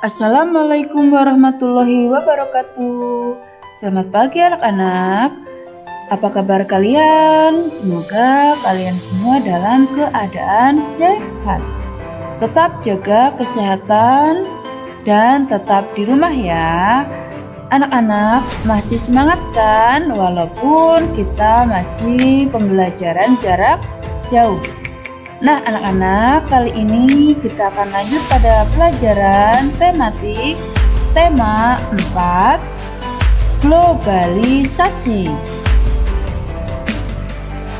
Assalamualaikum warahmatullahi wabarakatuh. Selamat pagi anak-anak. Apa kabar kalian? Semoga kalian semua dalam keadaan sehat. Tetap jaga kesehatan dan tetap di rumah ya. Anak-anak masih semangat kan? Walaupun kita masih pembelajaran jarak jauh. Nah anak-anak, kali ini kita akan lanjut pada pelajaran tematik tema 4, globalisasi.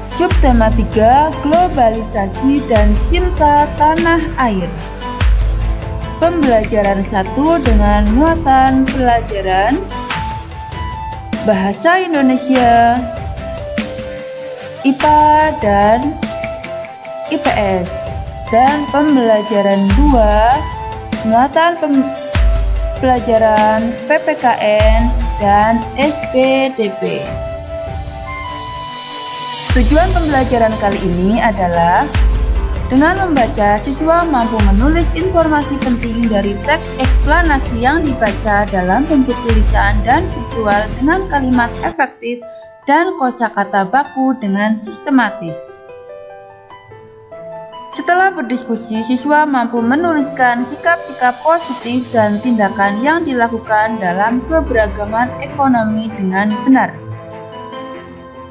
Subtema 3, globalisasi dan cinta tanah air. Pembelajaran 1 dengan muatan pelajaran Bahasa Indonesia, IPA dan IPS, dan pembelajaran 2 muatan pelajaran PPKN dan SPDP. Tujuan pembelajaran kali ini adalah dengan membaca, siswa mampu menulis informasi penting dari teks eksplanasi yang dibaca dalam bentuk tulisan dan visual dengan kalimat efektif dan kosakata baku dengan sistematis. Setelah berdiskusi, siswa mampu menuliskan sikap-sikap positif dan tindakan yang dilakukan dalam keberagaman ekonomi dengan benar.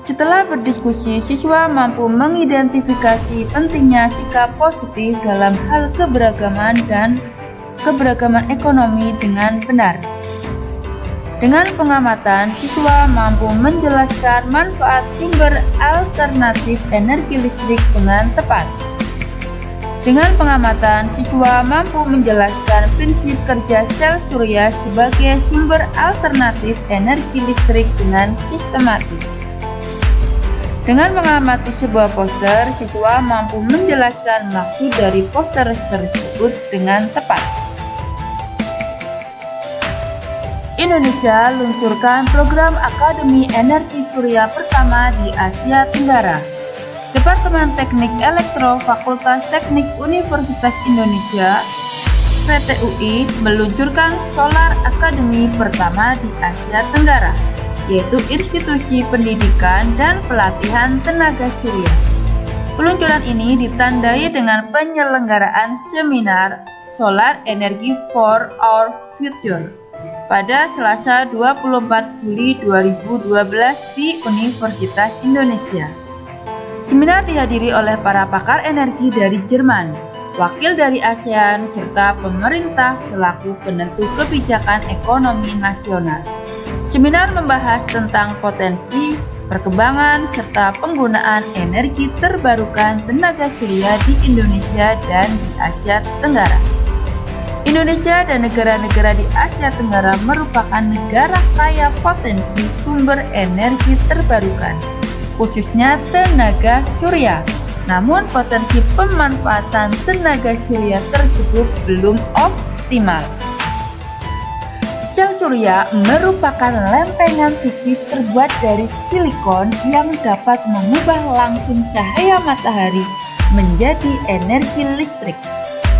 Setelah berdiskusi, siswa mampu mengidentifikasi pentingnya sikap positif dalam hal keberagaman dan keberagaman ekonomi dengan benar. Dengan pengamatan, siswa mampu menjelaskan manfaat sumber alternatif energi listrik dengan tepat. Dengan pengamatan, siswa mampu menjelaskan prinsip kerja sel surya sebagai sumber alternatif energi listrik dengan sistematis. Dengan mengamati sebuah poster, siswa mampu menjelaskan maksud dari poster tersebut dengan tepat. Indonesia luncurkan program Akademi Energi Surya pertama di Asia Tenggara. Departemen Teknik Elektro Fakultas Teknik Universitas Indonesia (PTUI) meluncurkan Solar Academy pertama di Asia Tenggara, yaitu institusi pendidikan dan pelatihan tenaga surya. Peluncuran ini ditandai dengan penyelenggaraan seminar Solar Energy for Our Future pada Selasa 24 Juli 2012 di Universitas Indonesia. Seminar dihadiri oleh para pakar energi dari Jerman, wakil dari ASEAN, serta pemerintah selaku penentu kebijakan ekonomi nasional. Seminar membahas tentang potensi, perkembangan, serta penggunaan energi terbarukan tenaga surya di Indonesia dan di Asia Tenggara. Indonesia dan negara-negara di Asia Tenggara merupakan negara kaya potensi sumber energi terbarukan, khususnya tenaga surya. Namun potensi pemanfaatan tenaga surya tersebut belum optimal. Sel surya merupakan lempengan tipis terbuat dari silikon yang dapat mengubah langsung cahaya matahari menjadi energi listrik.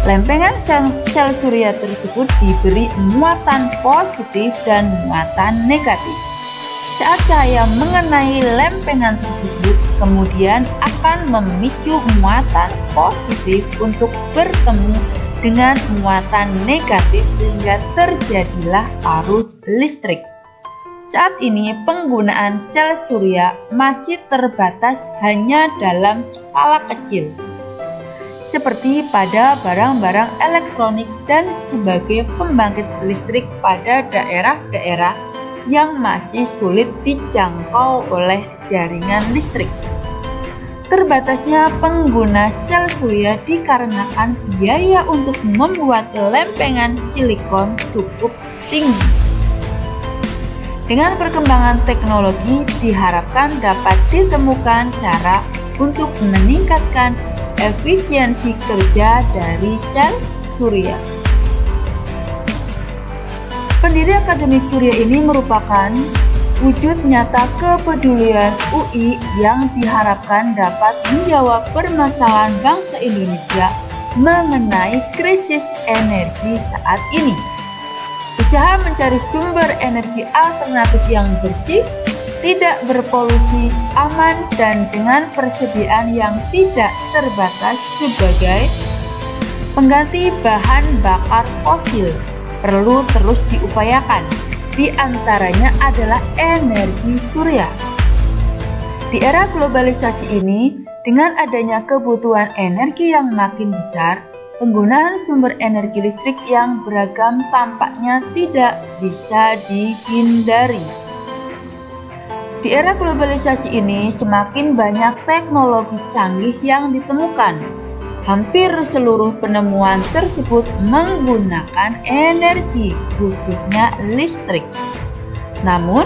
Lempengan sel surya tersebut diberi muatan positif dan muatan negatif. Saat cahaya mengenai lempengan tersebut, kemudian akan memicu muatan positif untuk bertemu dengan muatan negatif sehingga terjadilah arus listrik. Saat ini penggunaan sel surya masih terbatas hanya dalam skala kecil, seperti pada barang-barang elektronik dan sebagai pembangkit listrik pada daerah-daerah yang masih sulit dijangkau oleh jaringan listrik. Terbatasnya pengguna sel surya dikarenakan biaya untuk membuat lempengan silikon cukup tinggi. Dengan perkembangan teknologi diharapkan dapat ditemukan cara untuk meningkatkan efisiensi kerja dari sel surya. Pendiri Akademi Surya ini merupakan wujud nyata kepedulian UI yang diharapkan dapat menjawab permasalahan bangsa Indonesia mengenai krisis energi saat ini. Usaha mencari sumber energi alternatif yang bersih, tidak berpolusi, aman, dan dengan persediaan yang tidak terbatas sebagai pengganti bahan bakar fosil perlu terus diupayakan. Di antaranya adalah energi surya. Di era globalisasi ini, dengan adanya kebutuhan energi yang makin besar, penggunaan sumber energi listrik yang beragam tampaknya tidak bisa dihindari. Di era globalisasi ini, semakin banyak teknologi canggih yang ditemukan. Hampir seluruh penemuan tersebut menggunakan energi, khususnya listrik. Namun,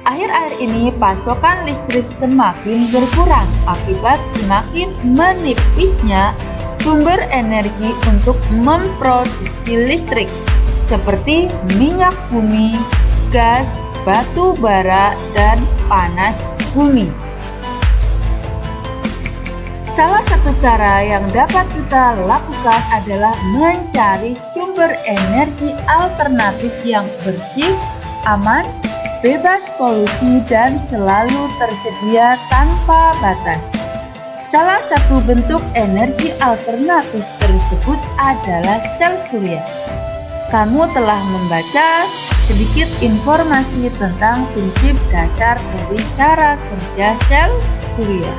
akhir-akhir ini pasokan listrik semakin berkurang akibat semakin menipisnya sumber energi untuk memproduksi listrik seperti minyak bumi, gas, batu bara, dan panas bumi. Salah satu cara yang dapat kita lakukan adalah mencari sumber energi alternatif yang bersih, aman, bebas polusi, dan selalu tersedia tanpa batas. Salah satu bentuk energi alternatif tersebut adalah sel surya. Kamu telah membaca sedikit informasi tentang prinsip dasar dari cara kerja sel surya.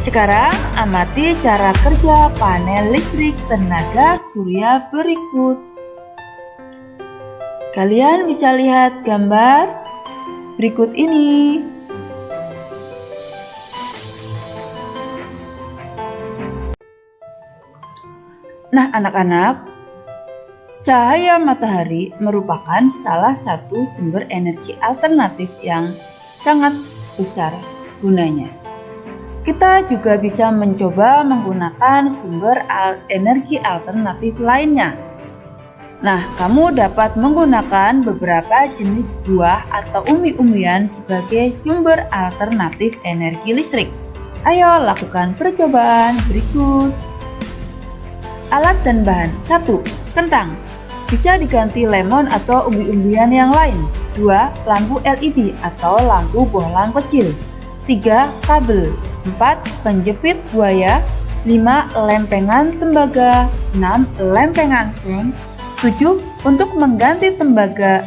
Sekarang amati cara kerja panel listrik tenaga surya berikut. Kalian bisa lihat gambar berikut ini. Nah, anak-anak, cahaya matahari merupakan salah satu sumber energi alternatif yang sangat besar gunanya. Kita juga bisa mencoba menggunakan sumber energi alternatif lainnya. Nah, kamu dapat menggunakan beberapa jenis buah atau umbi-umbian sebagai sumber alternatif energi listrik. Ayo lakukan percobaan berikut. Alat dan bahan. 1. Kentang. Bisa diganti lemon atau umbi-umbian yang lain. 2. Lampu LED atau lampu bohlam kecil. 3. Kabel. 4. Penjepit buaya. 5. Lempengan tembaga. 6. Lempengan seng. 7. Untuk mengganti tembaga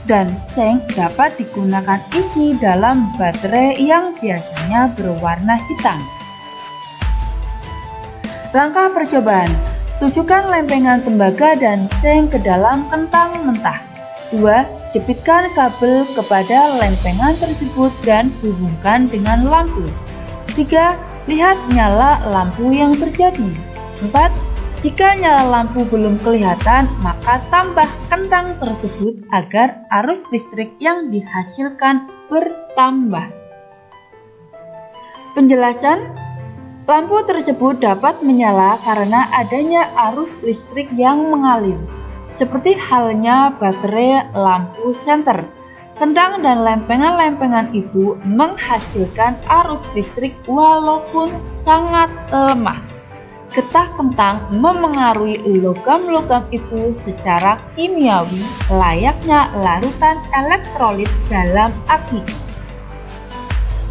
dan seng dapat digunakan isi dalam baterai yang biasanya berwarna hitam. Langkah percobaan. Tusukkan lempengan tembaga dan seng ke dalam kentang mentah. 2. Jepitkan kabel kepada lempengan tersebut dan hubungkan dengan lampu. 3. Lihat nyala lampu yang terjadi. 4. Jika nyala lampu belum kelihatan, maka tambah kentang tersebut agar arus listrik yang dihasilkan bertambah. Penjelasan: lampu tersebut dapat menyala karena adanya arus listrik yang mengalir, seperti halnya baterai lampu senter. Kentang dan lempengan-lempengan itu menghasilkan arus listrik walaupun sangat lemah. Getah kentang memengaruhi logam-logam itu secara kimiawi layaknya larutan elektrolit dalam aki.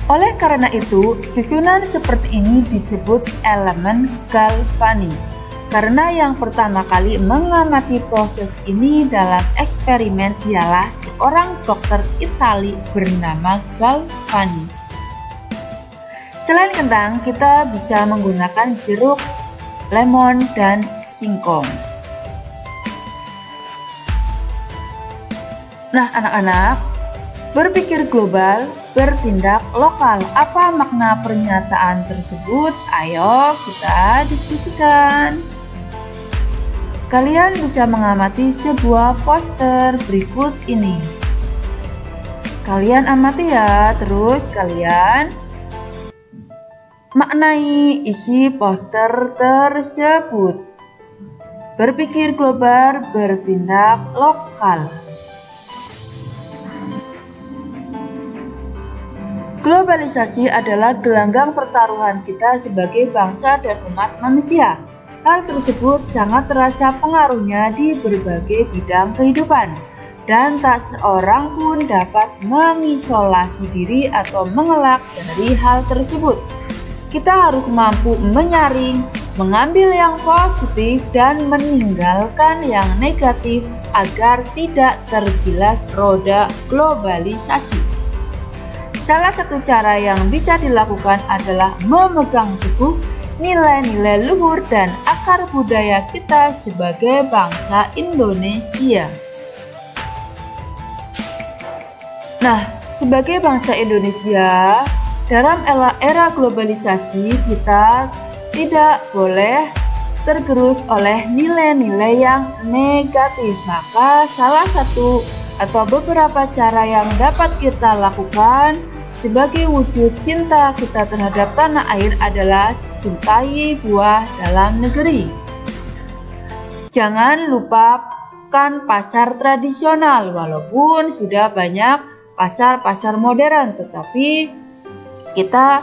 Oleh karena itu, susunan seperti ini disebut elemen galvanik. Karena yang pertama kali mengamati proses ini dalam eksperimen ialah seorang dokter Itali bernama Galvani. Selain kentang, kita bisa menggunakan jeruk, lemon, dan singkong. Nah, anak-anak, berpikir global, bertindak lokal. Apa makna pernyataan tersebut? Ayo kita diskusikan. Kalian bisa mengamati sebuah poster berikut ini. Kalian amati ya, terus kalian maknai isi poster tersebut. Berpikir global, bertindak lokal. Globalisasi adalah gelanggang pertaruhan kita sebagai bangsa dan umat manusia. Hal tersebut sangat terasa pengaruhnya di berbagai bidang kehidupan, dan tak seorang pun dapat mengisolasi diri atau mengelak dari hal tersebut. Kita harus mampu menyaring, mengambil yang positif, dan meninggalkan yang negatif agar tidak tergilas roda globalisasi. Salah satu cara yang bisa dilakukan adalah memegang teguh nilai-nilai luhur dan akar budaya kita sebagai bangsa Indonesia. Nah, sebagai bangsa Indonesia, dalam era globalisasi kita tidak boleh tergerus oleh nilai-nilai yang negatif. Maka salah satu atau beberapa cara yang dapat kita lakukan sebagai wujud cinta kita terhadap tanah air adalah cintai buah dalam negeri. Jangan lupakan pasar tradisional, walaupun sudah banyak pasar-pasar modern, tetapi kita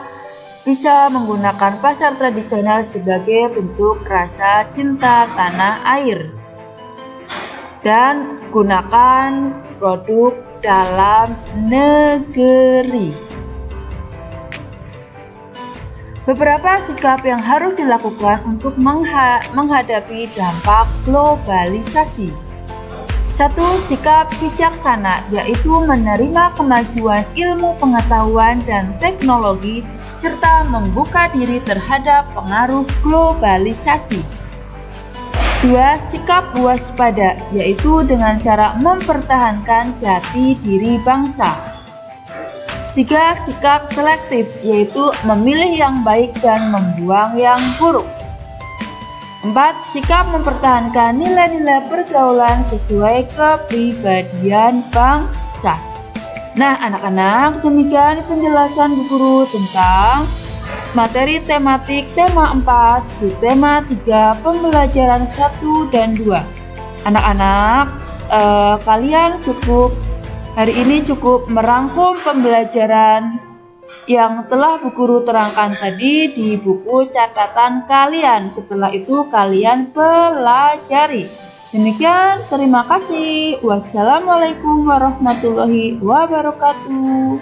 bisa menggunakan pasar tradisional sebagai bentuk rasa cinta tanah air. Dan gunakan produk dalam negeri. Beberapa sikap yang harus dilakukan untuk menghadapi dampak globalisasi. 1. Sikap bijaksana, yaitu menerima kemajuan ilmu pengetahuan dan teknologi serta membuka diri terhadap pengaruh globalisasi. 2. Sikap waspada, yaitu dengan cara mempertahankan jati diri bangsa. 3. Sikap selektif, yaitu memilih yang baik dan membuang yang buruk. 4. Sikap mempertahankan nilai-nilai pergaulan sesuai kepribadian bangsa. Nah, anak-anak, demikian penjelasan Bu Guru tentang materi tematik tema 4, subtema 3, pembelajaran 1 dan 2. Anak-anak, kalian hari ini cukup merangkum pembelajaran yang telah Bu Guru terangkan tadi di buku catatan kalian. Setelah itu kalian pelajari. Demikian, terima kasih. Wassalamualaikum warahmatullahi wabarakatuh.